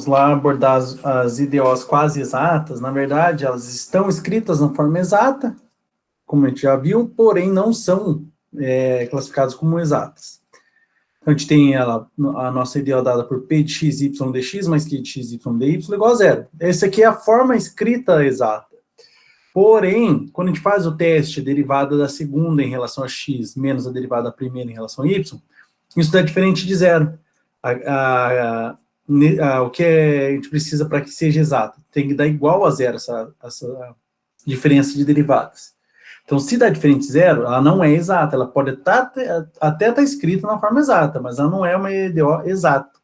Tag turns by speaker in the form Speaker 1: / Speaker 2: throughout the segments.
Speaker 1: vamos lá abordar as IDOs quase exatas. Na verdade, elas estão escritas na forma exata, como a gente já viu, porém não são classificadas como exatas. Então, a gente tem a nossa IDO dada por P de x, y, dx, mais Q de x, y, dy, igual a zero. Essa aqui é a forma escrita exata. Porém, quando a gente faz o teste, a derivada da segunda em relação a x, menos a derivada da primeira em relação a y, isso dá diferente de zero. O que a gente precisa para que seja exato? Tem que dar igual a zero essa diferença de derivadas. Então, se dá diferente de zero, ela não é exata. Ela pode até estar escrita na forma exata, mas ela não é uma EDO exata.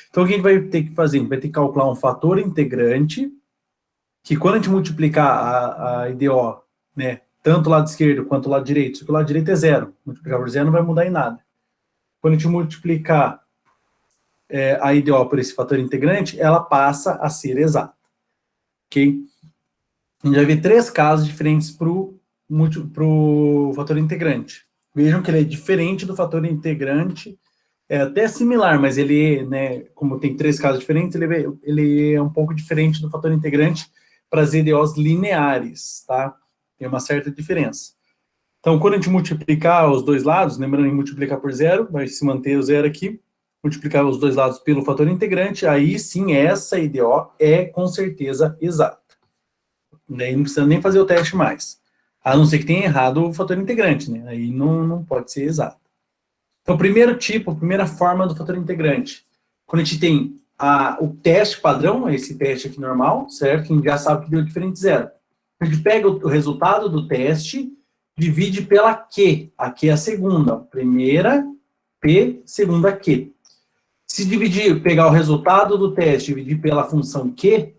Speaker 1: Então, o que a gente vai ter que fazer? A gente vai ter que calcular um fator integrante, que quando a gente multiplicar a IDO, né, tanto o lado esquerdo quanto o lado direito, só que o lado direito é zero. Multiplicar por zero não vai mudar em nada. Quando a gente multiplicar a IDO por esse fator integrante, ela passa a ser exata. Ok? A gente vai ver 3 casos diferentes para o fator integrante. Vejam que ele é diferente do fator integrante, é até similar, mas ele, né, como tem 3 casos diferentes, ele é um pouco diferente do fator integrante para as EDOs lineares, tá? Tem uma certa diferença. Então, quando a gente multiplicar os dois lados, lembrando de multiplicar por zero, vai se manter o zero aqui, multiplicar os dois lados pelo fator integrante, aí sim essa IDO é com certeza exata. Daí não precisa nem fazer o teste mais. A não ser que tenha errado o fator integrante, né? Aí não pode ser exato. Então, primeiro tipo, primeira forma do fator integrante. Quando a gente tem o teste padrão, esse teste aqui normal, certo? Que a gente já sabe que deu diferente de zero. A gente pega o resultado do teste, divide pela Q. A Q é a segunda. Primeira, P, segunda Q. Se pegar o resultado do teste e dividir pela função Q,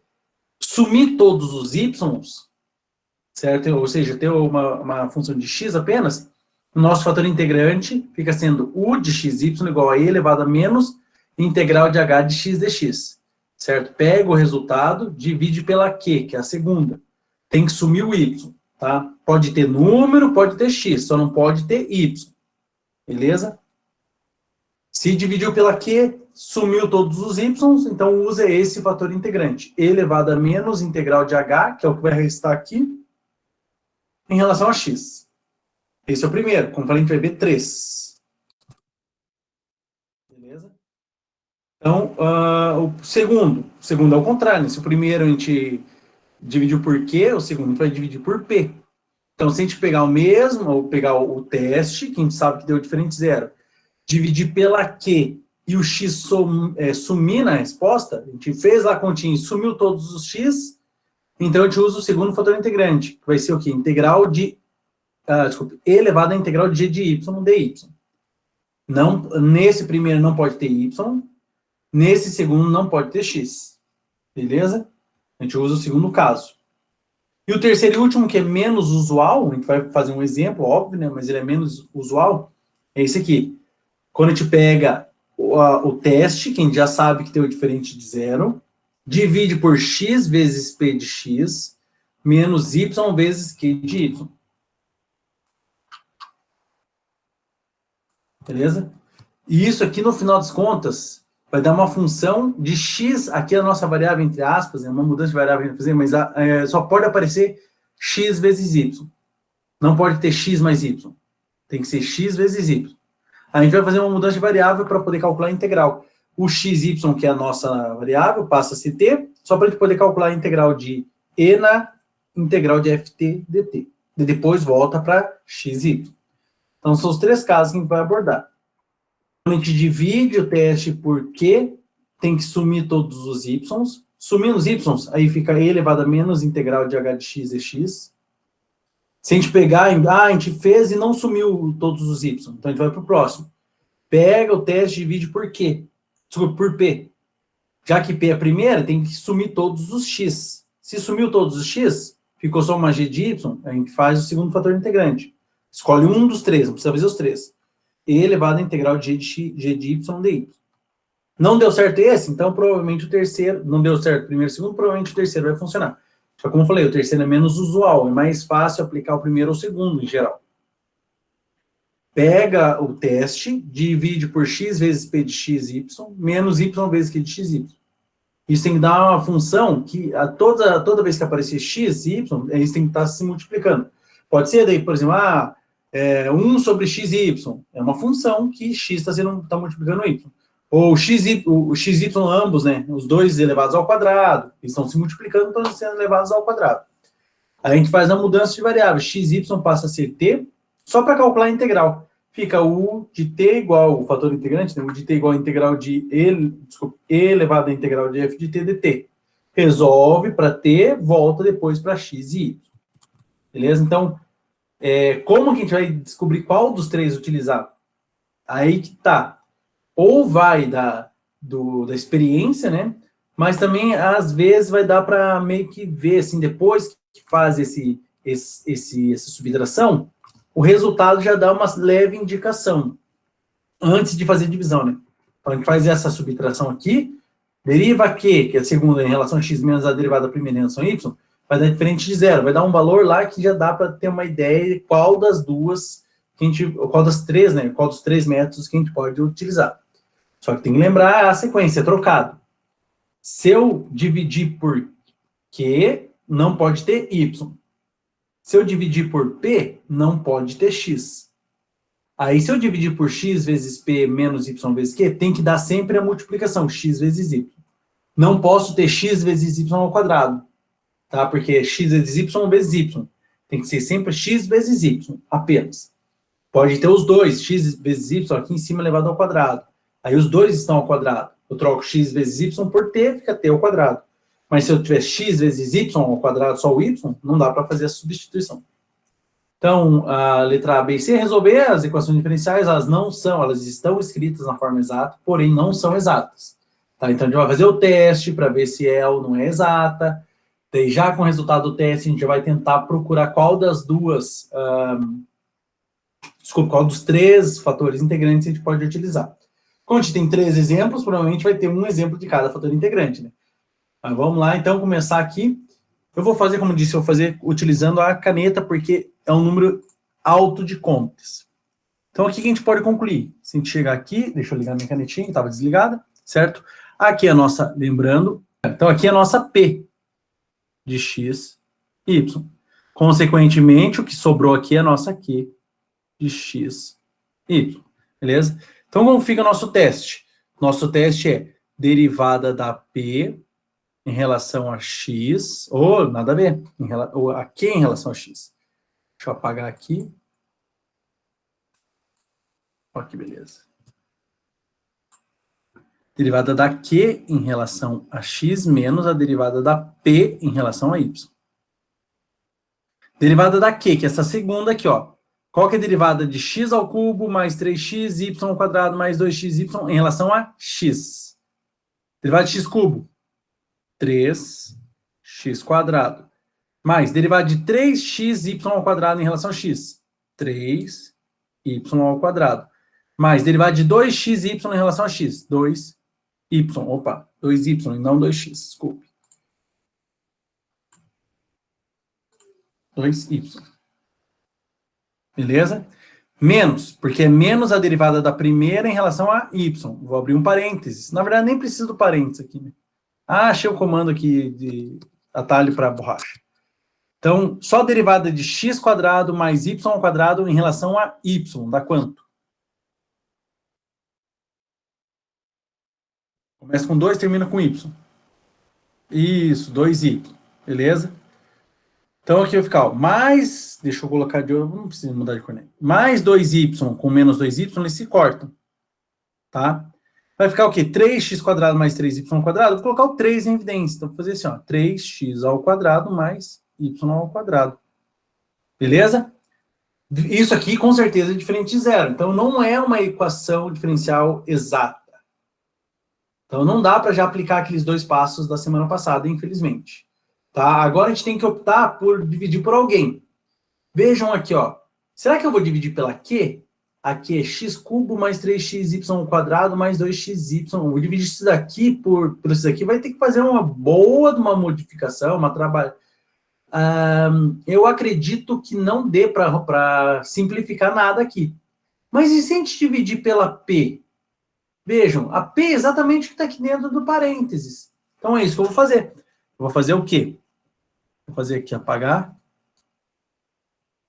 Speaker 1: sumir todos os Ys, certo? Ou seja, ter uma função de x apenas, o nosso fator integrante fica sendo u de xy igual a e elevado a menos integral de h de x dx, certo? Pega o resultado, divide pela q, que é a segunda. Tem que sumir o y, tá? Pode ter número, pode ter x, só não pode ter y, beleza? Se dividiu pela q, sumiu todos os y, então usa esse fator integrante, e elevado a menos integral de h, que é o que vai restar aqui, em relação a x. Esse é o primeiro. Como falei, a gente vai ver 3. Beleza? Então, o segundo é o contrário. Né? Se o primeiro a gente dividiu por Q, o segundo a gente vai dividir por P. Então, se a gente pegar o mesmo, ou pegar o teste, que a gente sabe que deu diferente de zero, dividir pela Q e o x sumir na resposta, a gente fez lá a continha e sumiu todos os x, então a gente usa o segundo fator integrante, que vai ser o quê? Integral de e elevado à integral de g de y dy. Não, nesse primeiro não pode ter y, nesse segundo não pode ter x. Beleza? A gente usa o segundo caso. E o terceiro e último, que é menos usual, a gente vai fazer um exemplo, óbvio, né, mas ele é menos usual, é esse aqui. Quando a gente pega o teste, que a gente já sabe que tem o diferente de zero, divide por x vezes p de x, menos y vezes q de y. Beleza? E isso aqui, no final das contas, vai dar uma função de x, aqui é a nossa variável, entre aspas, é uma mudança de variável, mas só pode aparecer x vezes y. Não pode ter x mais y. Tem que ser x vezes y. A gente vai fazer uma mudança de variável para poder calcular a integral. O xy, que é a nossa variável, passa a ser t, só para a gente poder calcular a integral de e na integral de ft dt. E depois volta para xy. Então, são os 3 casos que a gente vai abordar. Quando a gente divide o teste por Q, tem que sumir todos os y. Sumindo os y, aí fica e elevado a menos integral de h de x dx. Se a gente pegar, a gente fez e não sumiu todos os y. Então, a gente vai para o próximo. Pega o teste e divide por Q. Desculpa, por P. Já que P é a primeira, tem que sumir todos os x. Se sumiu todos os x, ficou só uma g de y, a gente faz o segundo fator integrante. Escolhe um dos 3, não precisa fazer os 3. E elevado a integral de g de y dy. Não deu certo esse, então provavelmente o terceiro, não deu certo o primeiro e o segundo, provavelmente o terceiro vai funcionar. Só como eu falei, o terceiro é menos usual, é mais fácil aplicar o primeiro ou o segundo, em geral. Pega o teste, divide por x vezes p de xy, menos y vezes q de xy. Isso tem que dar uma função que toda vez que aparecer x e y, eles têm que estar se multiplicando. Pode ser daí, por exemplo, 1 sobre x e y. É uma função que x está multiplicando y. Ou o x e y ambos, né? Os dois elevados ao quadrado. Eles estão se multiplicando, estão sendo elevados ao quadrado. Aí a gente faz a mudança de variável. X e y passa a ser t, só para calcular a integral. Fica o de t igual, o fator integrante, né? O de t igual a integral de e elevado à integral de f de t dt. Resolve para t, volta depois para x e y. Beleza? Então, como que a gente vai descobrir qual dos três utilizar? Aí que tá. Ou vai da experiência, né? Mas também, às vezes, vai dar para meio que ver, assim, depois que faz essa subtração, o resultado já dá uma leve indicação, antes de fazer divisão, né? Então, a gente faz essa subtração aqui, deriva Q, que é a segunda em relação a x menos a derivada da primeira em relação a y, vai dar diferente de zero, vai dar um valor lá que já dá para ter uma ideia de qual das duas, qual das três, né? Qual dos três métodos que a gente pode utilizar. Só que tem que lembrar a sequência, é trocado. Se eu dividir por Q, não pode ter Y. Se eu dividir por P, não pode ter X. Aí, se eu dividir por X vezes P menos Y vezes Q, tem que dar sempre a multiplicação, X vezes Y. Não posso ter X vezes Y ao quadrado, tá? Porque X vezes Y vezes Y. Tem que ser sempre X vezes Y, apenas. Pode ter os dois, X vezes Y aqui em cima elevado ao quadrado. Aí os dois estão ao quadrado. Eu troco x vezes y por t, fica t ao quadrado. Mas se eu tiver x vezes y ao quadrado, só o y, não dá para fazer a substituição. Então, a letra A, B e C, resolver as equações diferenciais, elas estão escritas na forma exata, porém não são exatas. Tá? Então, a gente vai fazer o teste para ver se é ou não é exata. Daí, já com o resultado do teste, a gente vai tentar procurar qual qual dos três fatores integrantes a gente pode utilizar. Como a gente tem 3 exemplos, provavelmente vai ter um exemplo de cada fator integrante, né? Mas vamos lá, então, começar aqui. Eu vou fazer, como eu disse, eu vou fazer utilizando a caneta, porque é um número alto de contas. Então, aqui que a gente pode concluir. Se a gente chegar aqui, deixa eu ligar minha canetinha, que estava desligada, certo? Aqui é a nossa, lembrando, então aqui é a nossa P de x, y. Consequentemente, o que sobrou aqui é a nossa Q de x, y. Beleza? Então, como fica o nosso teste? Nosso teste é derivada da P em relação a x, ou nada a ver, ou a Q em relação a x. Deixa eu apagar aqui. Olha que beleza. Derivada da Q em relação a x menos a derivada da P em relação a y. Derivada da Q, que é essa segunda aqui, ó. Qual que é a derivada de x ao cubo mais 3x, y ao quadrado mais 2xy em relação a x? Derivada de x cubo, 3x quadrado. Mais derivada de 3xy ao quadrado em relação a x, 3y ao quadrado. Mais derivada de 2xy em relação a x, 2y, opa, 2y e não 2x, desculpe. 2y. Beleza? Menos, porque é menos a derivada da primeira em relação a y. Vou abrir um parênteses. Na verdade, nem preciso do parênteses aqui, né? Achei o comando aqui de atalho para borracha. Então, só a derivada de x quadrado mais y ao quadrado em relação a y, dá quanto? Começa com 2, termina com y. Isso, 2y. Beleza? Então, aqui vai ficar, ó, mais, deixa eu colocar de novo, não precisa mudar de cor, né? Mais 2y com menos 2y, eles se cortam. Tá? Vai ficar o quê? 3x quadrado mais 3y ao quadrado. Vou colocar o 3 em evidência. Então, vou fazer assim, ó, 3x ao quadrado mais y ao quadrado. Beleza? Isso aqui, com certeza, é diferente de zero. Então, não é uma equação diferencial exata. Então, não dá para já aplicar aqueles 2 passos da semana passada, infelizmente. Tá? Agora, a gente tem que optar por dividir por alguém. Vejam aqui, ó. Será que eu vou dividir pela Q? Aqui é x cubo mais 3xy ao quadrado mais 2xy. Vou dividir isso daqui por isso daqui. Vai ter que fazer uma boa de uma modificação, uma trabalho. Eu acredito que não dê para simplificar nada aqui. Mas e se a gente dividir pela P? Vejam, a P é exatamente o que está aqui dentro do parênteses. Então é isso que eu vou fazer. Eu vou fazer o quê? Vou fazer aqui, apagar.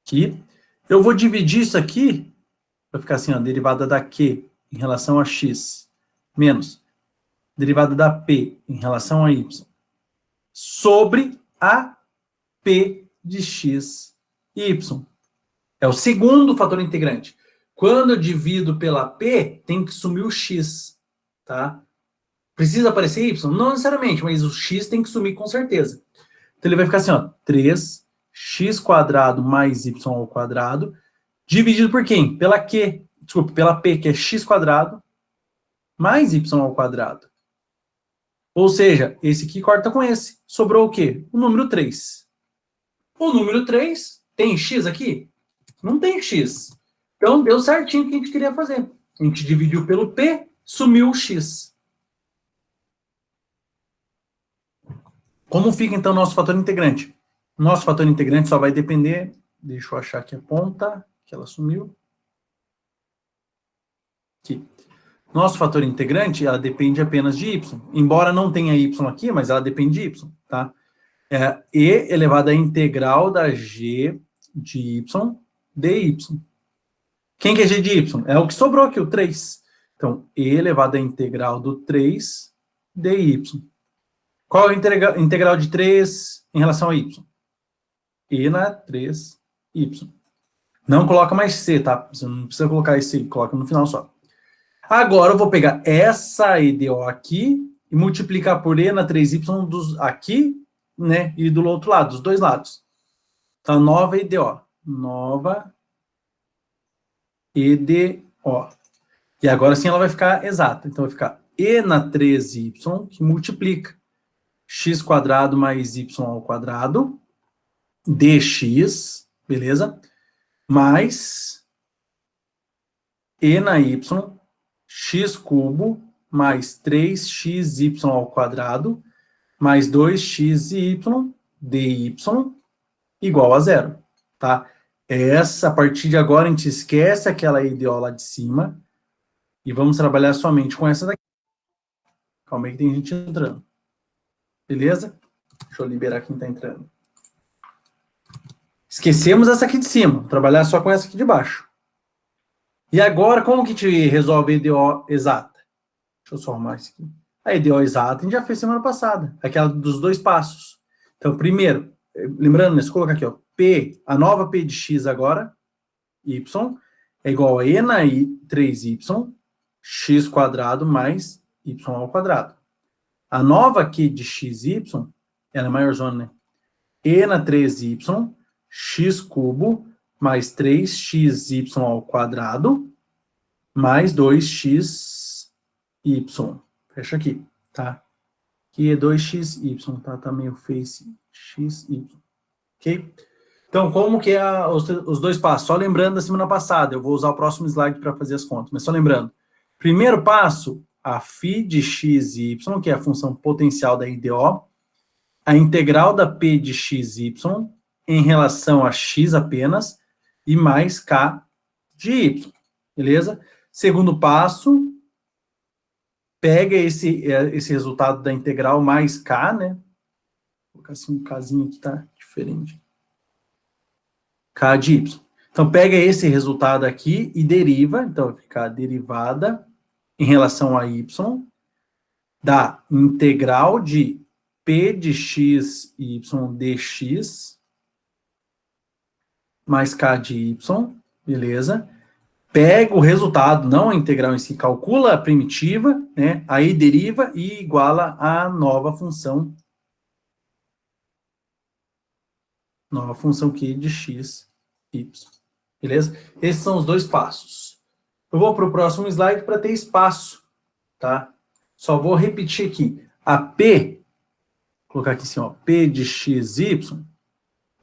Speaker 1: Aqui. Eu vou dividir isso aqui, vai ficar assim, ó, derivada da Q em relação a X, menos derivada da P em relação a Y, sobre a P de X e Y. É o segundo fator integrante. Quando eu divido pela P, tem que sumir o X, tá? Precisa aparecer Y? Não necessariamente, mas o X tem que sumir com certeza. Então ele vai ficar assim, ó, 3x² mais y² dividido por quem? Pela Q, desculpa, pela P, que é x² mais y². Ou seja, esse aqui corta com esse. Sobrou o quê? O número 3. O número 3 tem x aqui? Não tem x. Então, deu certinho o que a gente queria fazer. A gente dividiu pelo P, sumiu o x. Como fica, então, o nosso fator integrante? Nosso fator integrante só vai depender... Deixa eu achar aqui a ponta, que ela sumiu. Aqui. Nosso fator integrante, ela depende apenas de y. Embora não tenha y aqui, mas ela depende de y, tá? É e elevado à integral da g de y dy. Quem que é g de y? É o que sobrou aqui, o 3. Então, e elevado à integral do 3 dy. Qual é a integral de 3 em relação a y? E na 3y. Não coloca mais c, tá? Você não precisa colocar esse, coloca no final só. Agora eu vou pegar essa EDO aqui e multiplicar por E na 3Y dos, aqui, né? E do outro lado, dos dois lados. Então, nova EDO. Nova EDO. E agora sim ela vai ficar exata. Então, vai ficar E na 3Y, que multiplica x² mais y² dx, beleza? Mais E na y, x³ mais 3xy² mais 2xy dy igual a zero, tá? Essa, a partir de agora, a gente esquece aquela EDO lá de cima e vamos trabalhar somente com essa daqui. Calma aí que tem gente entrando. Beleza? Deixa eu liberar quem tá entrando. Esquecemos essa aqui de cima, vou trabalhar só com essa aqui de baixo. E agora, como que a gente resolve a EDO exata? Deixa eu só arrumar isso aqui. A EDO exata a gente já fez semana passada, aquela dos dois passos. Então, primeiro, lembrando, nesse colocar aqui, ó, P, a nova P de x agora, y, é igual a E na 3y, x² mais y². A nova aqui de xy, ela é maiorzona, né? E na 3y, x³ mais 3xy² mais 2xy. Fecha aqui, tá? Aqui é 2xy, tá? Tá meio face xy. Ok? Então, como que é os dois passos? Só lembrando da semana passada, eu vou usar o próximo slide para fazer as contas, mas só lembrando. Primeiro passo, a φ de x e y, que é a função potencial da IDO, a integral da P de x e y em relação a x apenas, e mais k de y, beleza? Segundo passo, pega esse resultado da integral mais k, né? Vou colocar assim um kzinho aqui, tá? Diferente. K de y. Então, pega esse resultado aqui e deriva, então vai ficar derivada em relação a y da integral de P de x y dx mais k de y, beleza? Pega o resultado, não a integral em si, calcula a primitiva, né? Aí deriva e iguala a nova função Q de x, y. Beleza? Esses são os dois passos. Eu vou para o próximo slide para ter espaço, tá? Só vou repetir aqui. A P, vou colocar aqui assim, ó, P de xy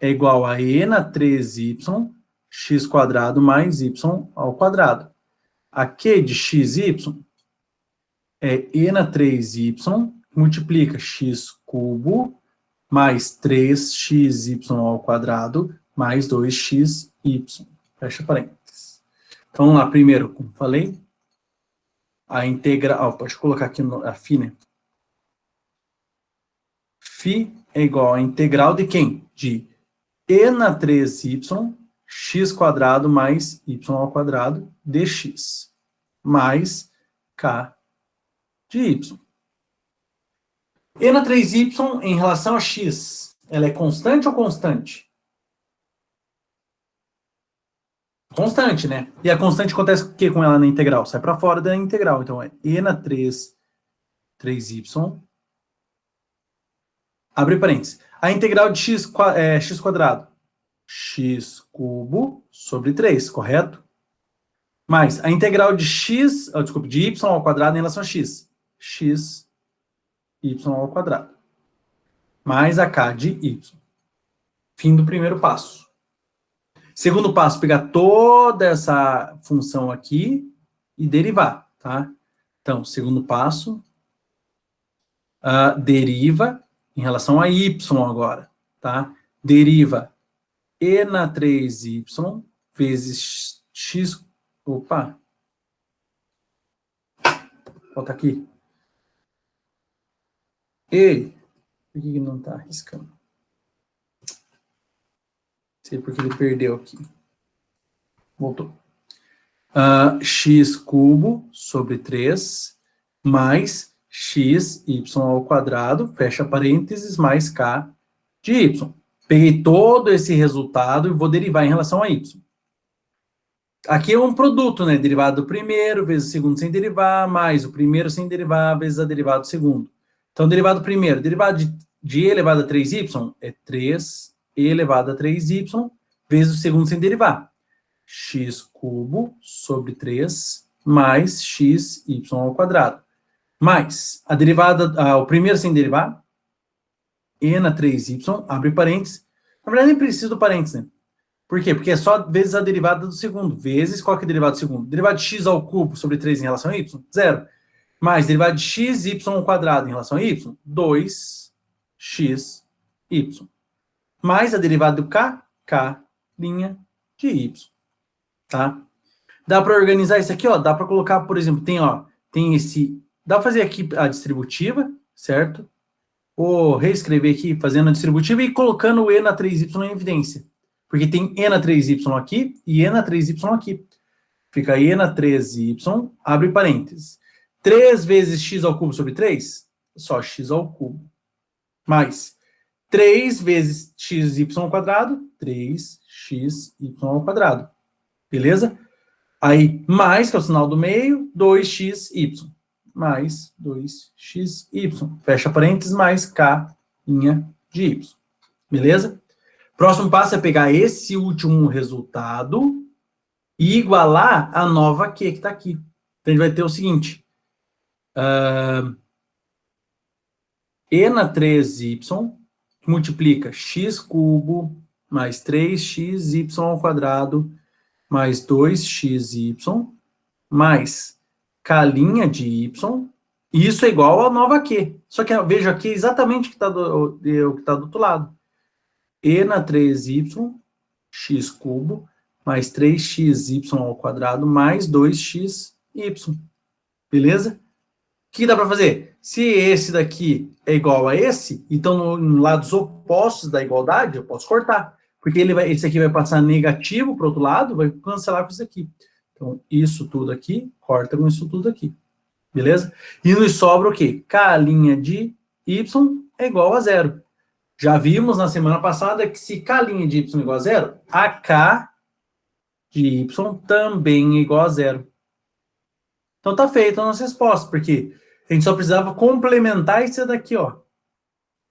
Speaker 1: é igual a E na 3y, x² mais y². A Q de xy é E na 3y, multiplica x³ mais 3xy² mais 2xy. Fecha parênteses. Então, vamos lá. Primeiro, como falei, a integral... pode colocar aqui a φ, né? φ é igual a integral de quem? De e na 3y, x quadrado mais y ao quadrado dx, mais k de y. E na 3y em relação a x, ela é constante ou constante? Constante, né? E a constante acontece o que com ela na integral? Sai para fora da integral. Então, é e na 3y, abre parênteses. A integral de x, x quadrado. X cubo sobre 3, correto? Mais a integral de x, desculpa, de y ao quadrado em relação a x. X, y ao quadrado. Mais a k de y. Fim do primeiro passo. Segundo passo, pegar toda essa função aqui e derivar, tá? Então, segundo passo, deriva em relação a y agora, tá? Deriva e na 3y vezes x... Opa! Volta aqui. E... Por que não está arriscando? Não sei porque ele perdeu aqui. Voltou. X cubo sobre 3 mais x, y ao quadrado, fecha parênteses, mais k de y. Peguei todo esse resultado e vou derivar em relação a y. Aqui é um produto, né? Derivado do primeiro, vezes o segundo sem derivar, mais o primeiro sem derivar, vezes a derivada do segundo. Então, derivado do primeiro, derivado de e elevado a 3y é 3e elevado a 3y, vezes o segundo sem derivar. X cubo sobre 3 mais x, y ao quadrado. Mais a derivada, o primeiro sem derivar, e na 3y, abre parênteses. Na verdade, nem precisa do parênteses, né? Por quê? Porque é só vezes a derivada do segundo. Vezes, qual que é a derivada do segundo? Derivada de x ao cubo sobre 3 em relação a y? 0. Mais derivada de x, y ao quadrado em relação a y? 2x, y. Mais a derivada do k, k' de y. Tá? Dá para organizar isso aqui, ó. Dá para colocar, por exemplo, tem esse... Dá para fazer aqui a distributiva, certo? Vou reescrever aqui, fazendo a distributiva e colocando o e na 3y em evidência. Porque tem e na 3y aqui e e na 3y aqui. Fica e na 3y, abre parênteses. 3 vezes x ao cubo sobre 3? Só x ao cubo. Mais 3 vezes xy ao quadrado, 3xy ao quadrado. Beleza? Aí, mais, que é o sinal do meio, 2xy. Mais 2xy. Fecha parênteses, mais k' de y. Beleza? Próximo passo é pegar esse último resultado e igualar a nova Q que está aqui. Então, a gente vai ter o seguinte. E na 3y multiplica x cubo mais 3xy ao quadrado mais 2xy mais k' de y. Isso é igual a nova Q. Só que veja aqui exatamente o que está do outro lado. E na 3y, x cubo, mais 3xy ao quadrado, mais 2xy. Beleza? O que dá para fazer? Se esse daqui é igual a esse, então em lados opostos da igualdade, eu posso cortar. Porque esse aqui vai passar negativo para o outro lado, vai cancelar com isso aqui. Então, isso tudo aqui, corta com isso tudo aqui. Beleza? E nos sobra o quê? K' de y é igual a 0. Já vimos na semana passada que se K' de y é igual a 0, a K de y também é igual a 0. Então tá feita a nossa resposta, porque a gente só precisava complementar isso daqui, ó.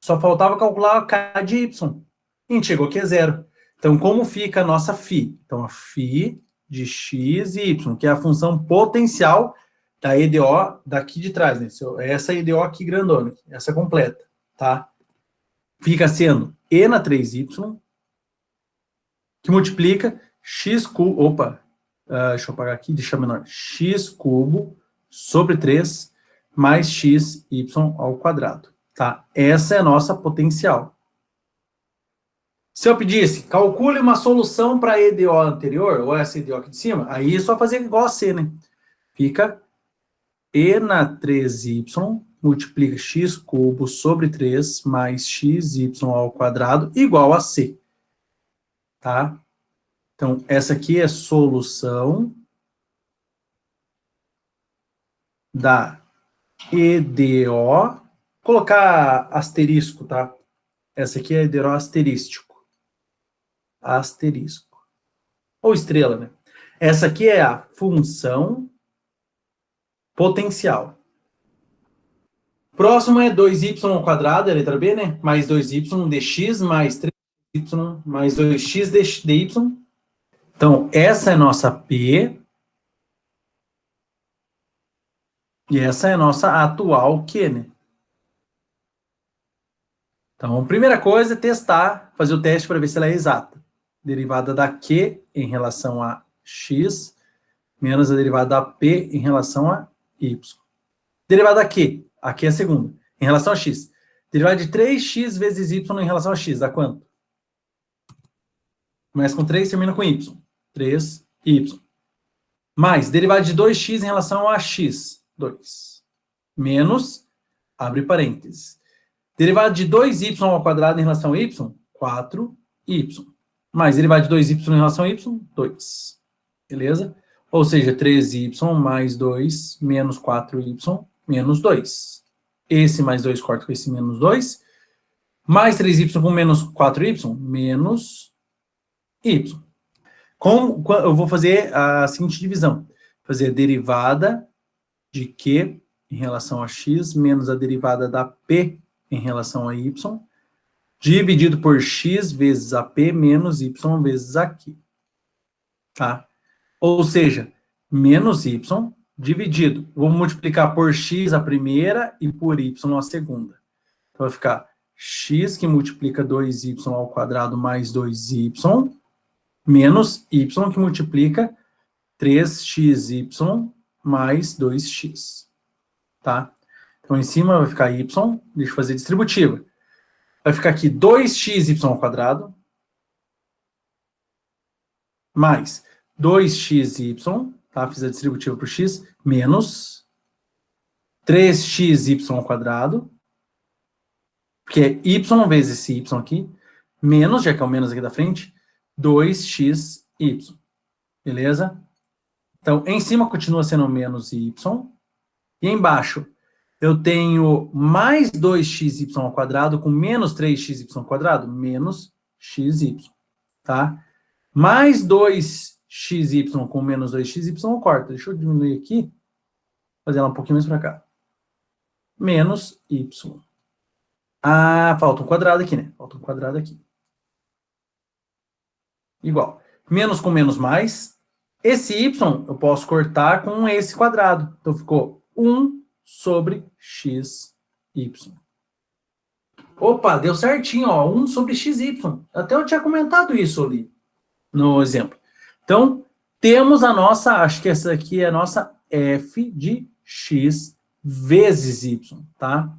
Speaker 1: Só faltava calcular a K de y. E a gente chegou aqui a 0. Então, como fica a nossa φ? Então, a φ de x e y, que é a função potencial da EDO daqui de trás, né? Essa EDO aqui grandona, essa completa, tá? Fica sendo e na 3y, que multiplica x cubo, opa, deixa eu apagar aqui, deixar menor, x cubo sobre 3 mais xy ao quadrado, tá? Essa é a nossa potencial. Se eu pedisse, calcule uma solução para a EDO anterior, ou essa EDO aqui de cima, aí é só fazer igual a C, né? Fica e na 3y multiplica x cubo sobre 3 mais xy ao quadrado igual a c. Tá? Então, essa aqui é a solução da EDO. Colocar asterisco, tá? Essa aqui é EDO asterístico. Asterisco. Ou estrela, né? Essa aqui é a função potencial. Próximo é 2y ao quadrado, é a letra B, né? Mais 2y dx mais 3y mais 2x dy. Então, essa é a nossa P. E essa é a nossa atual Q, né? Então, a primeira coisa é testar, fazer o teste para ver se ela é exata. Derivada da Q em relação a x menos a derivada da P em relação a y. Derivada da Q. A Q é a segunda. Em relação a x. Derivada de 3x vezes y em relação a x. Dá quanto? Começa com 3, termina com y. 3y. Mais, derivada de 2x em relação a x. 2. Menos, abre parênteses. Derivada de 2y ao quadrado em relação a y. 4y. Mais, derivada de 2y em relação a y. 2. Beleza? Ou seja, 3y mais 2 menos 4y menos 2. Esse mais 2 corta com esse menos 2. Mais 3y com menos 4y, menos y. Eu vou fazer a seguinte divisão. Fazer a derivada de Q em relação a x menos a derivada da P em relação a y, dividido por x vezes a P menos y vezes a Q. Tá? Ou seja, menos y dividido. Vou multiplicar por x a primeira e por y a segunda. Então, vai ficar x que multiplica 2y ao quadrado mais 2y, menos y que multiplica 3xy mais 2x. Tá? Então, em cima vai ficar y, deixa eu fazer distributiva. Vai ficar aqui 2xy ao quadrado, mais 2xy, tá? Fiz a distributiva para o x, menos 3xy ao quadrado, que é y vezes esse y aqui, menos, já que é o menos aqui da frente, 2xy. Beleza? Então, em cima continua sendo menos y, e embaixo eu tenho mais 2xy ao quadrado com menos 3xy ao quadrado, menos xy, tá? Mais 2xy com menos 2xy eu corto. Deixa eu diminuir aqui, fazer ela um pouquinho mais para cá. Menos y. Ah, falta um quadrado aqui, né? Falta um quadrado aqui. Igual. Menos com menos mais. Esse y eu posso cortar com esse quadrado. Então, ficou 1 sobre xy. Opa, deu certinho, ó. 1 sobre xy. Até eu tinha comentado isso ali no exemplo. Então, temos a nossa, acho que essa aqui é a nossa f de x vezes y, tá?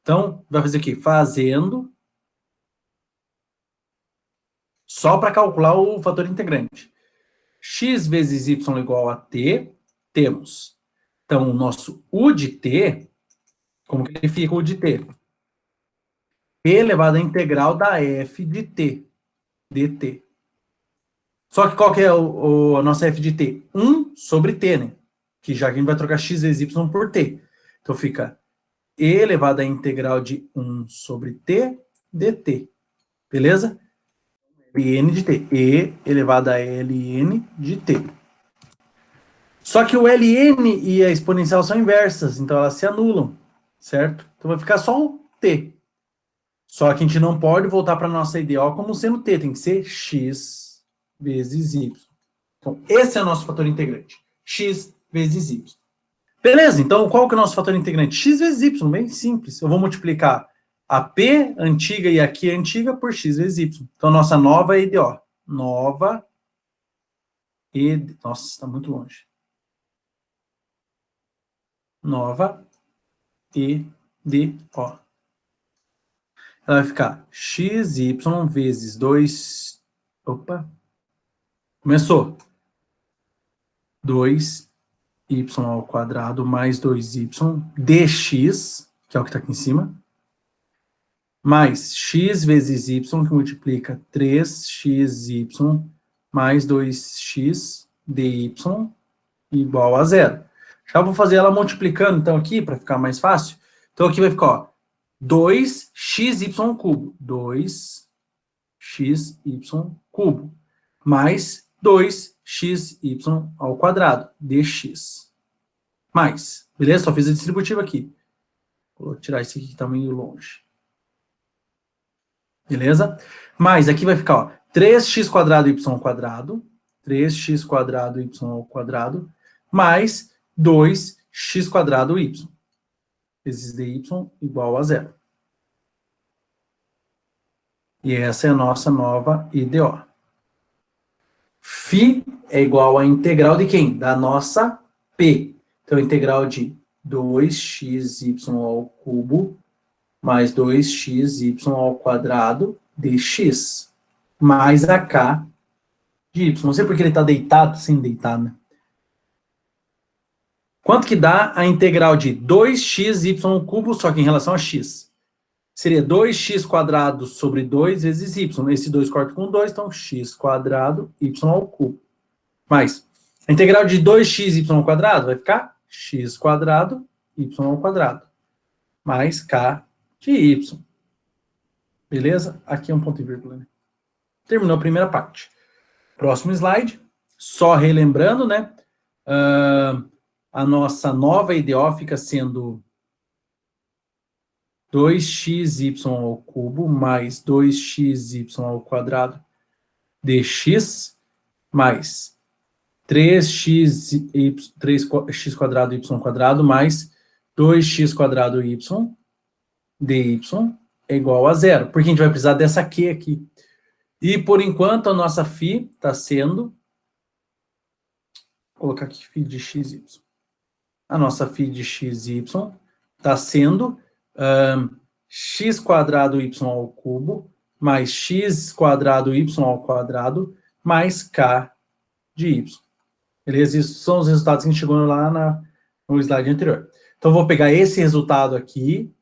Speaker 1: Então, vai fazer o quê? Fazendo só para calcular o fator integrante. X vezes y igual a t, temos. Então, o nosso u de t, como que ele fica o de t? P elevado à integral da f de t, dt. Só que qual que é a nossa f de t? 1 sobre t, né? Que já que a gente vai trocar x vezes y por t. Então, fica e elevado à integral de 1 sobre t dt. Beleza? ln de t. E elevado a ln de t. Só que o ln e a exponencial são inversas, então elas se anulam, certo? Então vai ficar só o t. Só que a gente não pode voltar para a nossa IDO como sendo t, tem que ser x vezes y. Então, esse é o nosso fator integrante. X vezes y. Beleza, então qual que é o nosso fator integrante? X vezes y, bem simples. Eu vou multiplicar a P antiga e a Q antiga por x vezes y. Então, nossa nova EDO. Nova EDO. Nossa, está muito longe. Nova EDO. Ela vai ficar xy vezes 2... Opa! Começou. 2 y ao quadrado mais 2y dx, que é o que está aqui em cima, mais x vezes y, que multiplica 3xy mais 2x dy igual a zero. Já vou fazer ela multiplicando, então, aqui, para ficar mais fácil. Então, aqui vai ficar, ó, 2xy cubo. 2xy cubo. Mais 2xy ao quadrado, dx. Mais. Beleza? Só fiz a distributiva aqui. Vou tirar esse aqui que está meio longe. Beleza? Mais, aqui vai ficar, ó, 3x quadrado y ao quadrado. 3x quadrado y ao quadrado. Mais 2x quadrado y. Vezes dy igual a zero. E essa é a nossa nova IDO. Φ é igual a integral de quem? Da nossa P. Então, integral de 2xy ao cubo mais 2xy ao quadrado dx mais a k de y. Não sei porque ele está deitado, sem deitar, né? Quanto que dá a integral de 2xy ao cubo, só que em relação a x? Seria 2x quadrado sobre 2 vezes y. Esse 2 corta com 2, então x quadrado y ao cubo. Mais, a integral de 2xy ao quadrado vai ficar x quadrado y ao quadrado. Mais k de y. Beleza? Aqui é um ponto e vírgula, né? Terminou a primeira parte. Próximo slide. Só relembrando, né? A nossa nova IDO fica sendo 2xy ao cubo mais 2xy ao quadrado dx mais 3x quadrado y quadrado mais 2x quadrado y dy é igual a zero, porque a gente vai precisar dessa Q aqui. E, por enquanto, a nossa φ está sendo... Vou colocar aqui φ de xy. A nossa φ de xy está sendo x quadrado y ao cubo mais x quadrado y ao quadrado mais k de y. Beleza? Isso são os resultados que a gente chegou lá no slide anterior. Então, eu vou pegar esse resultado aqui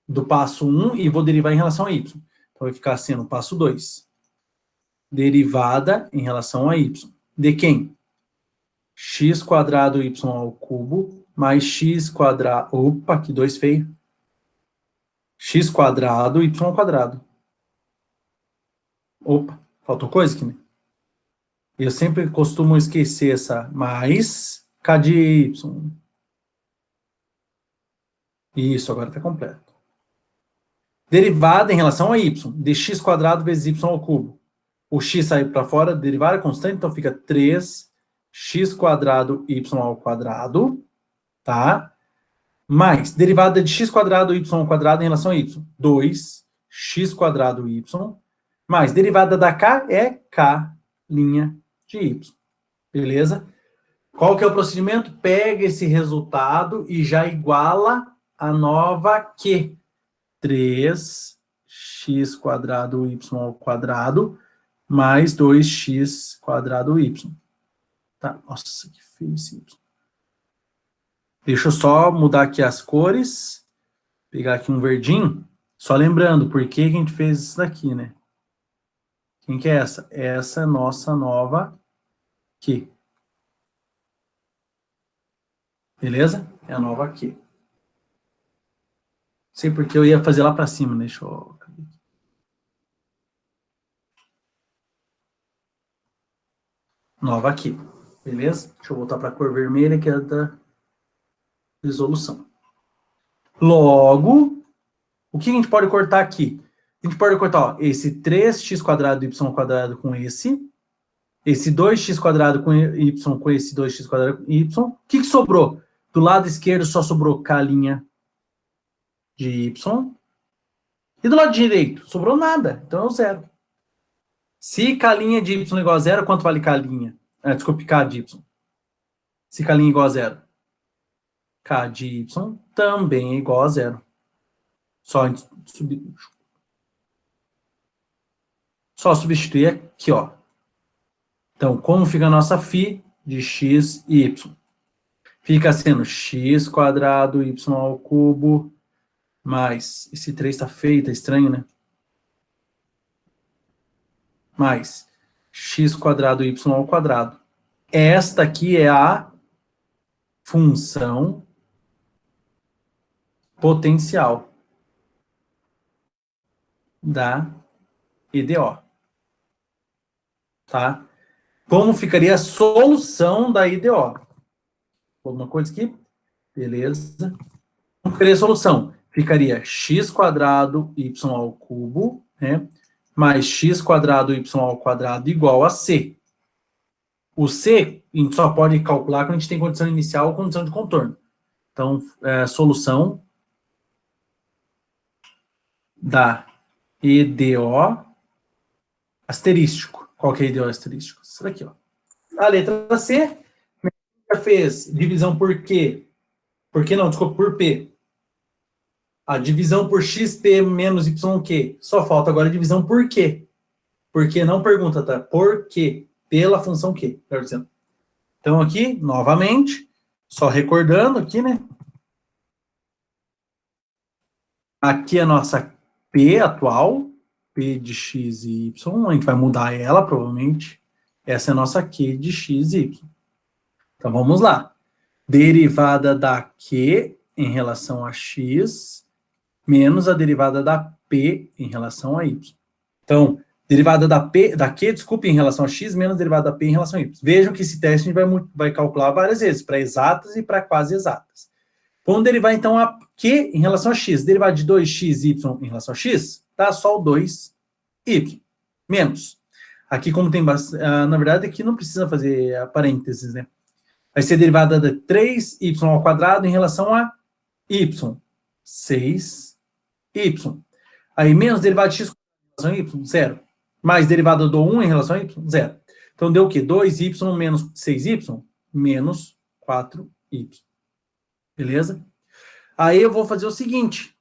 Speaker 1: do passo 1 e vou derivar em relação a y. Então, vai ficar sendo o passo 2. Derivada em relação a y. De quem? X quadrado y ao cubo mais x quadrado... Opa, que 2 feio. X quadrado y ao quadrado. Opa, faltou coisa aqui, né? Eu sempre costumo esquecer essa mais k de y. Isso, agora está completo. Derivada em relação a y, de x quadrado vezes y ao cubo. O x saiu para fora, derivada é constante, então fica 3x quadrado y ao quadrado, tá? Mais, derivada de x quadrado y ao quadrado em relação a y, 2x quadrado y, mais, derivada da k é k' de y. Beleza? Qual que é o procedimento? Pega esse resultado e já iguala a nova Q. 3x quadrado y ao quadrado mais 2x quadrado y. Tá? Nossa, que feio esse y. Deixa eu só mudar aqui as cores. Pegar aqui um verdinho. Só lembrando, por que a gente fez isso daqui, né? Quem que é essa? Essa é a nossa nova Q. Beleza? É a nova Q. Não sei porque eu ia fazer lá para cima, né? Deixa eu... Nova aqui, beleza? Deixa eu voltar para a cor vermelha, que é da resolução. Logo, o que a gente pode cortar aqui? A gente pode cortar, ó, esse 3x quadrado y quadrado com esse 2x quadrado com y com esse 2x quadrado com y. O que sobrou? Do lado esquerdo só sobrou k' de y. E do lado direito? Sobrou nada, então é o zero. Se k' de y é igual a zero, quanto vale k'? Desculpe, k de y. Se k' é igual a zero. K de y também é igual a zero. Só substituir aqui, ó. Então, como fica a nossa φ de x e y? Φ fica sendo x quadrado y ao cubo, mais, esse 3 tá feio, tá estranho, né? Mais x quadrado y ao quadrado. Esta aqui é a função potencial da EDO. Tá? Como ficaria a solução da EDO? Alguma coisa aqui? Beleza. Como ficaria a solução? Ficaria x quadrado y ao cubo, né? Mais x quadrado y ao quadrado igual a c. O c, a gente só pode calcular quando a gente tem condição inicial ou condição de contorno. Então, solução da EDO asterístico. Qual que é a EDO asterístico? Isso daqui, ó. A letra C, já fez divisão por quê? Por que não? Desculpa, por P. A divisão por XP menos YQ. Só falta agora a divisão por quê? Porque não pergunta, tá? Por quê? Pela função Q, quero dizer. Então, aqui, novamente, só recordando aqui, né? Aqui é a nossa P atual, P de x e y, a gente vai mudar ela, provavelmente. Essa é a nossa Q de x e y. Então, vamos lá. Derivada da Q em relação a x, menos a derivada da P em relação a y. Então, derivada da Q, desculpe, em relação a x, menos derivada da P em relação a y. Vejam que esse teste a gente vai calcular várias vezes, para exatas e para quase exatas. Vamos derivar, então, a Q em relação a x. Derivada de 2xy em relação a x, dá só o 2y, menos. Aqui, como tem bastante... na verdade, aqui não precisa fazer parênteses, né? Vai ser derivada de 3y ao quadrado em relação a y. 6y. Aí, menos derivada de x em relação a y, 0. Mais derivada do 1 em relação a y, 0. Então, deu o quê? 2y menos 6y, menos 4y. Beleza? Aí, eu vou fazer o seguinte.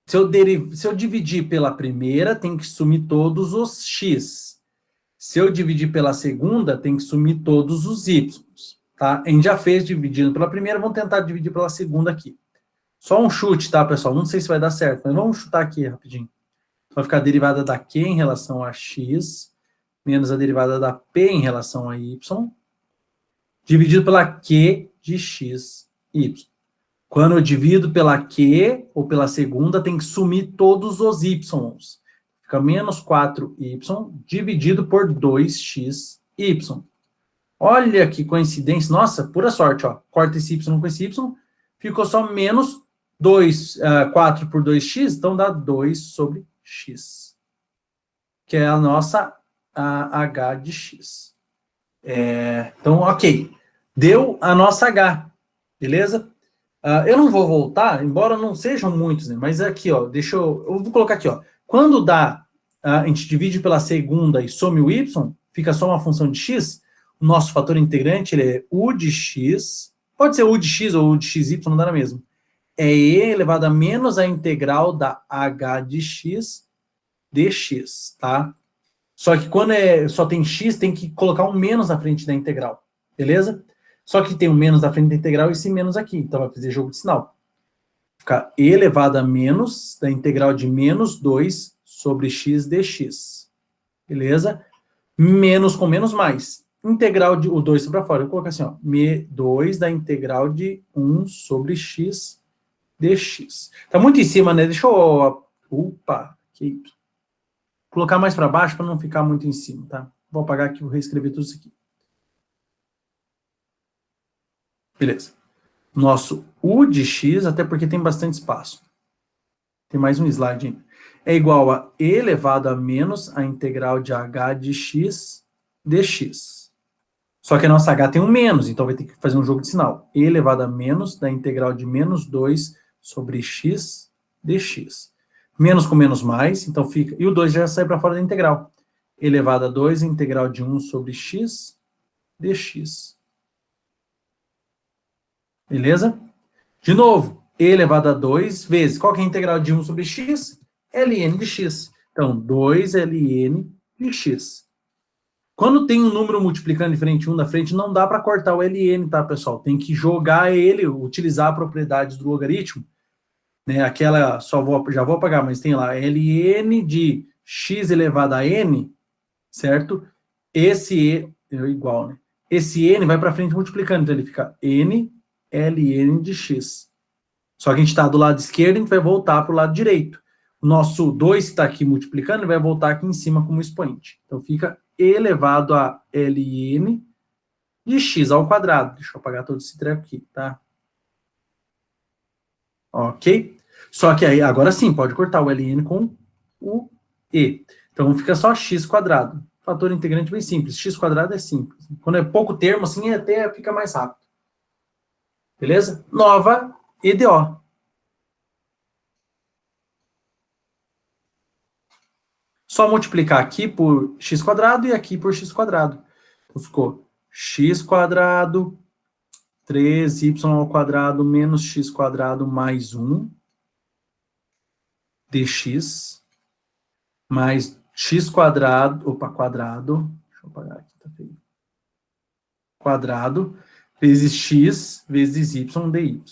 Speaker 1: Se eu dividir pela primeira, tem que sumir todos os x. Se eu dividir pela segunda, tem que sumir todos os y. Tá? A gente já fez dividindo pela primeira, vamos tentar dividir pela segunda aqui. Só um chute, tá, pessoal? Não sei se vai dar certo, mas vamos chutar aqui rapidinho. Vai ficar a derivada da Q em relação a x, menos a derivada da P em relação a y, dividido pela Q de x, y. Quando eu divido pela Q, ou pela segunda, tem que sumir todos os y. Fica menos 4y, dividido por 2xy. Olha que coincidência. Nossa, pura sorte, ó. Corta esse y com esse y, ficou só menos 4 por 2x, então dá 2 sobre x. Que é a nossa h de x. Então, ok. Deu a nossa h, beleza? Eu não vou voltar, embora não sejam muitos, né? Mas aqui, ó, eu vou colocar aqui, ó. Quando a gente divide pela segunda e some o y, fica só uma função de x, o nosso fator integrante, ele é u de x, pode ser u de x ou u de xy, não dá na mesma. É e elevado a menos a integral da h de x dx, tá? Só que quando só tem x, tem que colocar um menos na frente da integral, beleza? Só que tem um menos na frente da integral e esse menos aqui, então vai fazer jogo de sinal. Fica e elevado a menos da integral de menos 2 sobre x dx, beleza? Menos com menos mais. Integral de... O 2 para fora. Eu vou colocar assim, ó. 2 da integral de 1 sobre x dx. Tá muito em cima, né? Deixa eu... Opa! Aqui. Colocar mais para baixo para não ficar muito em cima, tá? Vou apagar aqui, vou reescrever tudo isso aqui. Beleza. Nosso u de x, até porque tem bastante espaço. Tem mais um slide ainda. É igual a e elevado a menos a integral de h de x dx. Só que a nossa h tem um menos, então vai ter que fazer um jogo de sinal. E elevado a menos da integral de menos 2 sobre x dx. Menos com menos mais, então fica... E o 2 já sai para fora da integral. Elevado a 2, integral de 1 sobre x dx. Beleza? De novo, e elevado a 2 vezes... Qual que é a integral de 1 sobre x? ln de x. Então, 2 ln de x. Quando tem um número multiplicando diferente um da frente, não dá para cortar o ln, tá, pessoal? Tem que jogar ele, utilizar a propriedade do logaritmo, né? Aquela, já vou apagar, mas tem lá, ln de x elevado a n, certo? Esse é igual, né? Esse n vai para frente multiplicando, então ele fica n ln de x. Só que a gente está do lado esquerdo, a gente vai voltar para o lado direito. O nosso 2 que está aqui multiplicando, ele vai voltar aqui em cima como expoente. Então fica elevado a ln de x ao quadrado. Deixa eu apagar todo esse treco aqui, tá? Ok? Só que aí, agora sim, pode cortar o ln com o e. Então fica só x quadrado. Fator integrante bem simples. X quadrado é simples. Quando é pouco termo, assim, até fica mais rápido. Beleza? Nova EDO. Só multiplicar aqui por x quadrado e aqui por x quadrado. Então ficou x quadrado, 3y ao quadrado menos x quadrado mais 1 dx mais x quadrado, quadrado, deixa eu apagar aqui, tá feio. Quadrado vezes x vezes y dy.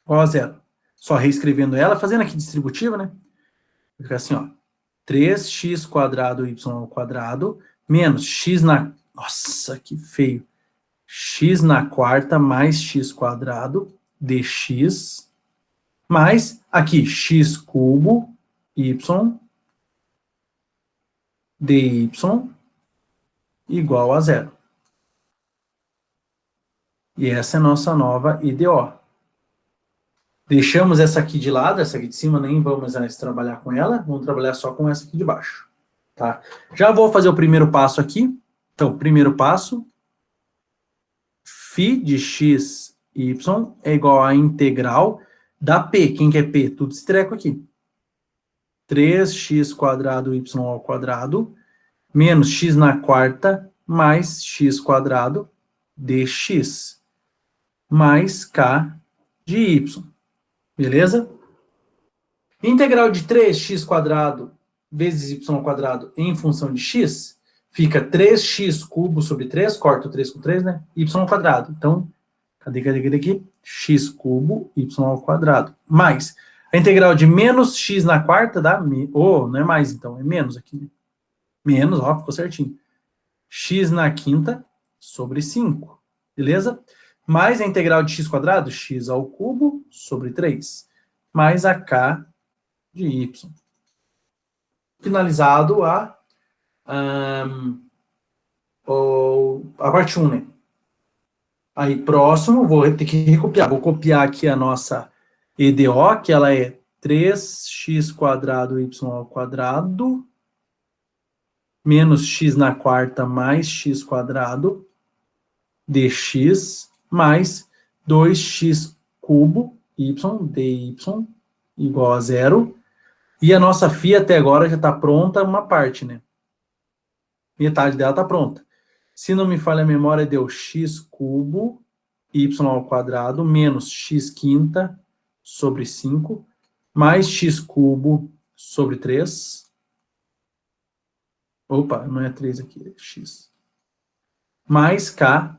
Speaker 1: Igual a zero. Só reescrevendo ela, fazendo aqui distributiva, né? Vai ficar assim, ó. 3x quadrado y ao quadrado menos x na... Nossa, que feio. X na quarta mais x quadrado dx mais, aqui, x cubo y dy igual a zero. E essa é a nossa nova IDO. Deixamos essa aqui de lado, essa aqui de cima, nem vamos mais trabalhar com ela, vamos trabalhar só com essa aqui de baixo. Tá? Já vou fazer o primeiro passo aqui. Então, primeiro passo, φ de x, y é igual a integral da P. Quem que é P? Tudo esse treco aqui. 3x quadrado y ao quadrado menos x na quarta mais x quadrado dx mais k de y. Beleza? Integral de 3x quadrado vezes y ao quadrado em função de x fica 3x cubo sobre 3, corta o 3 com 3, né? Y ao quadrado. Então, cadê aqui? X cubo, y ao quadrado. Mais a integral de menos x na quarta dá... não é mais, então, é menos aqui. Né? Menos, ó, ficou certinho. X na quinta sobre 5. Beleza? Mais a integral de x quadrado, x ao cubo sobre 3. Mais a k de y. Finalizado a parte 1, né? Aí, próximo, vou ter que recopiar. Vou copiar aqui a nossa EDO, que ela é 3x quadrado y ao quadrado menos x na quarta mais x quadrado dx mais 2x cubo y dy igual a zero. E a nossa φ até agora já está pronta uma parte, né? Metade dela está pronta. Se não me falha a memória, deu x cubo y ao quadrado menos x quinta sobre 5 mais x cubo sobre 3. Opa, não é 3 aqui, é x. Mais k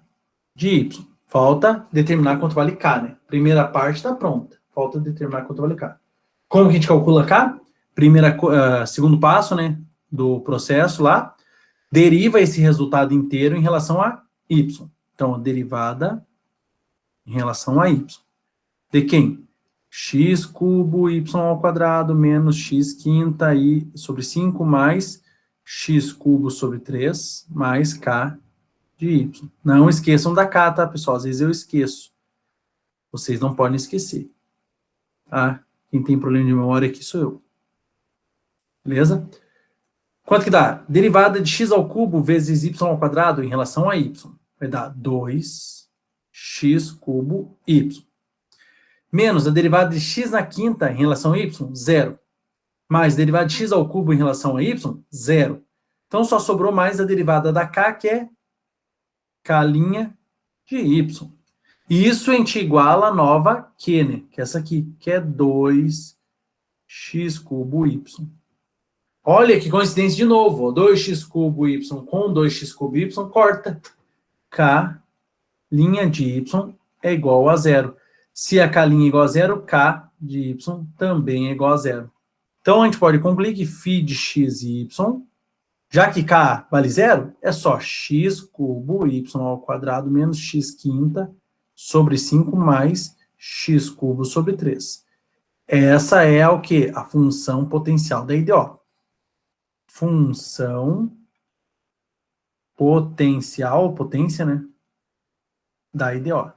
Speaker 1: de y. Falta determinar quanto vale k, né? Primeira parte está pronta. Falta determinar quanto vale k. Como que a gente calcula k? Segundo passo, né, do processo lá, deriva esse resultado inteiro em relação a y. Então, a derivada em relação a y. De quem? X cubo y ao quadrado menos x quinta i sobre 5 mais x cubo sobre 3 mais k de y. Não esqueçam da k, tá, pessoal? Às vezes eu esqueço. Vocês não podem esquecer. Tá? Quem tem problema de memória aqui sou eu. Beleza? Quanto que dá? Derivada de x ao cubo vezes y ao quadrado em relação a y. Vai dar 2x cubo y. Menos a derivada de x na quinta em relação a y, 0. Mais a derivada de x ao cubo em relação a y, 0. Então, só sobrou mais a derivada da k, que é k' de y. E isso a gente iguala a nova q, né? Que é essa aqui, que é 2x cubo y. Olha que coincidência de novo. Ó, 2x cubo y com 2x cubo y corta. K, linha de y, é igual a zero. Se a K' é igual a zero, K de y também é igual a zero. Então, a gente pode concluir que φ de x e y, já que K vale zero, é só x cubo y ao quadrado menos x quinta sobre 5 mais x cubo sobre 3. Essa é o quê? A função potencial da IDO. Função potencial, potência, né? Da IDO.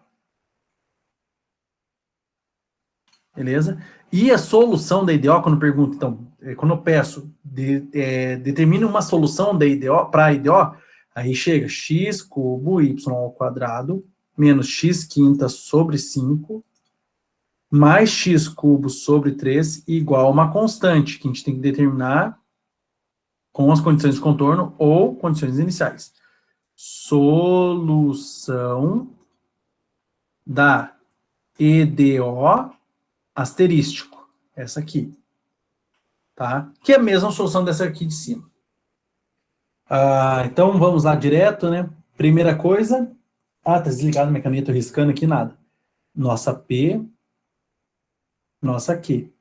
Speaker 1: Beleza? E a solução da IDO, quando eu pergunto, então, quando eu peço, determine uma solução da IDO para a IDO, aí chega x cubo y ao quadrado menos x quinta sobre 5 mais x cubo sobre 3 igual a uma constante, que a gente tem que determinar com as condições de contorno ou condições iniciais. Solução da EDO asterístico. Essa aqui. Tá? Que é a mesma solução dessa aqui de cima. Então, vamos lá direto, né? Primeira coisa... tá desligado minha caneta, tô riscando aqui, nada. Nossa P, nossa Q.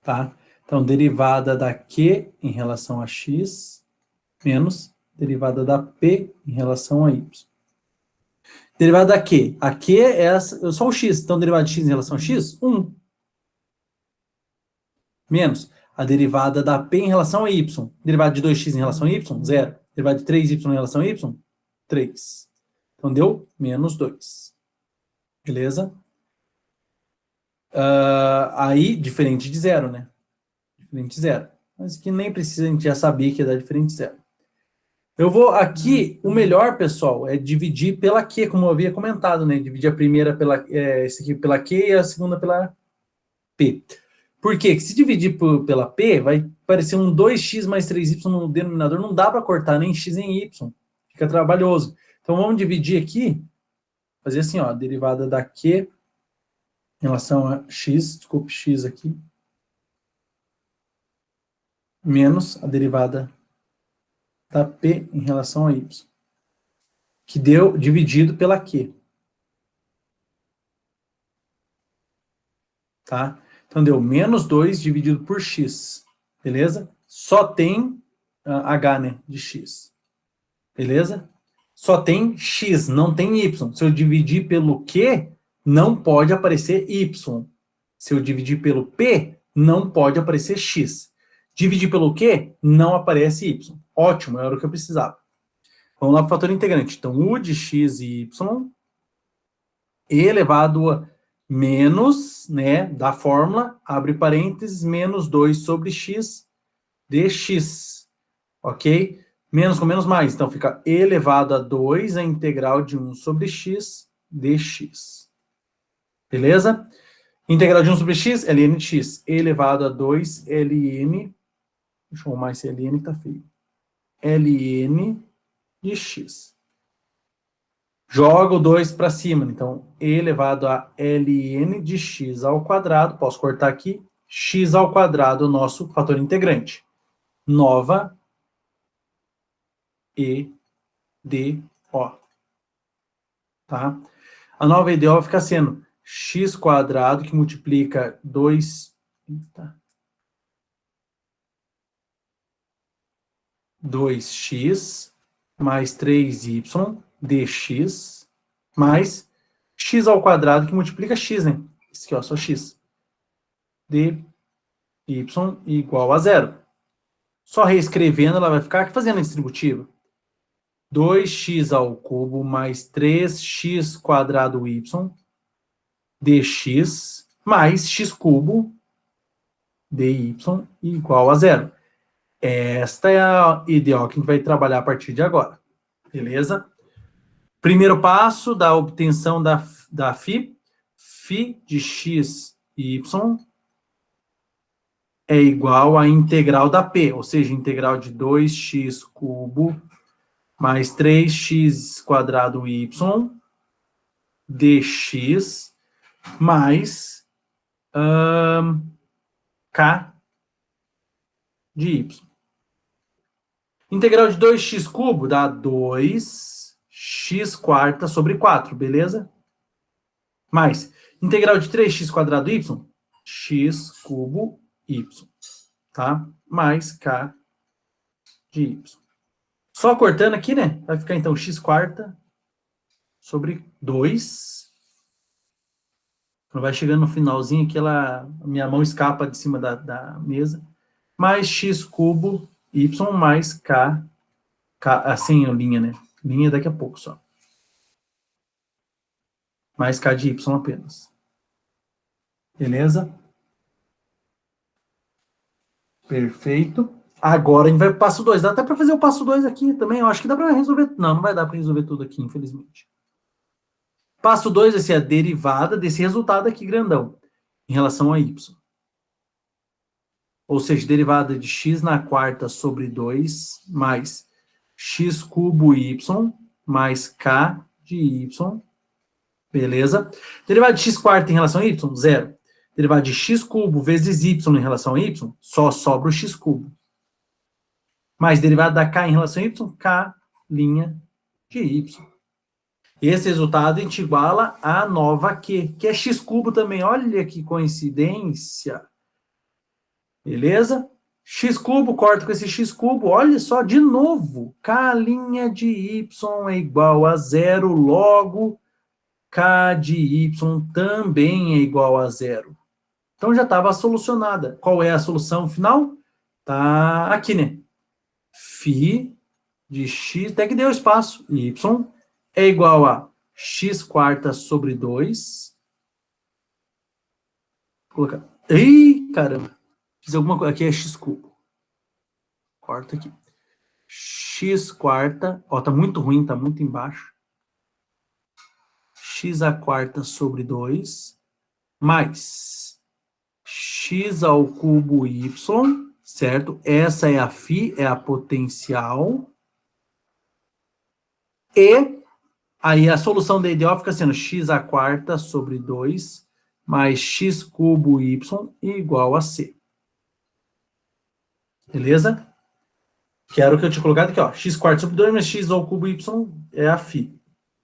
Speaker 1: Tá? Então, derivada da Q em relação a X, menos derivada da P em relação a Y. Derivada da Q. A Q é só o X. Então, derivada de X em relação a X, 1. Menos a derivada da P em relação a Y. Derivada de 2x em relação a Y, 0. Derivada de 3y em relação a Y, 3. Então, deu menos 2. Beleza? Aí, diferente de 0, né? Diferente de 0. Mas que nem precisa, a gente já sabia que ia dar diferente de 0. Eu vou aqui, o melhor, pessoal, é dividir pela Q, como eu havia comentado, né? Dividir a primeira esse aqui pela Q e a segunda pela P. Por quê? Porque se dividir pela P, vai parecer um 2x mais 3y no denominador, não dá para cortar nem x nem y. Fica trabalhoso. Então, vamos dividir aqui, fazer assim, ó, a derivada da Q em relação a x, desculpe, x aqui, menos a derivada da P em relação a y, que deu dividido pela Q. Tá? Então, deu menos 2 dividido por x. Beleza? Só tem h, né, de x. Beleza? Só tem x, não tem y. Se eu dividir pelo q, não pode aparecer y. Se eu dividir pelo p, não pode aparecer x. Dividir pelo q, não aparece y. Ótimo, era o que eu precisava. Vamos lá para o fator integrante. Então, u de x e y elevado a menos, né, da fórmula, abre parênteses, menos 2 sobre x dx. Ok? Menos com menos mais. Então, fica elevado a 2 a integral de 1 sobre x dx. Beleza? Integral de 1 sobre x, ln de x. Elevado a 2 ln... Deixa eu arrumar esse ln que tá feio. ln de x. Jogo 2 para cima. Então, elevado a ln de x ao quadrado. Posso cortar aqui. X ao quadrado, o nosso fator integrante. Nova EDO. Tá? A nova EDO vai ficar sendo x quadrado, que multiplica 2... 2x mais 3y dx mais x ao quadrado, que multiplica x, né? Isso aqui, ó, só x. dy igual a zero. Só reescrevendo, ela vai ficar aqui fazendo a distributiva. 2x ao cubo mais 3x quadrado y dx mais x cubo dy igual a zero. Esta é a IDO que a gente vai trabalhar a partir de agora. Beleza? Primeiro passo da obtenção da φ. Φ de x e y é igual à integral da P, ou seja, integral de 2x cubo mais 3x quadrado y dx mais k de y. Integral de 2x cubo dá 2x quarta sobre 4, beleza? Mais integral de 3x quadrado y, x cubo y, tá? Mais k de y. Só cortando aqui, né? Vai ficar então x quarta sobre 2. Quando vai chegando no finalzinho aqui, a minha mão escapa de cima da mesa. Mais x cubo y mais k, assim, linha, né? Linha daqui a pouco só. Mais k de y apenas. Beleza? Perfeito. Agora a gente vai para o passo 2. Dá até para fazer o passo 2 aqui também. Eu acho que dá para resolver. Não, não vai dar para resolver tudo aqui, infelizmente. Passo 2 vai ser a derivada desse resultado aqui grandão, em relação a y. Ou seja, derivada de x na quarta sobre 2 mais x cubo y mais k de y. Beleza? Derivada de x quarta em relação a y, zero. Derivada de x cubo vezes y em relação a y, só sobra o x cubo. Mais derivada da k em relação a y, k' de y. Esse resultado a gente iguala a nova q, que é x cubo também. Olha que coincidência. Beleza? X cubo, corta com esse x cubo. Olha só, de novo. K' de y é igual a zero, logo k de y também é igual a zero. Então já estava solucionada. Qual é a solução final? Tá aqui, né? Φ de x, até que deu espaço, y é igual a x quarta sobre 2. Vou colocar. Ih, caramba. Fiz alguma coisa. Aqui é x cubo. Corta aqui. X quarta. Ó, tá muito ruim, tá muito embaixo. X a quarta sobre 2. Mais x ao cubo y. Certo? Essa é a φ, é a potencial. E aí a solução da EDO fica sendo x a quarta sobre 2 mais x cubo y igual a c. Beleza? Que era o que eu tinha colocado aqui, ó. X quarta sobre 2 mais x ao cubo y é a φ.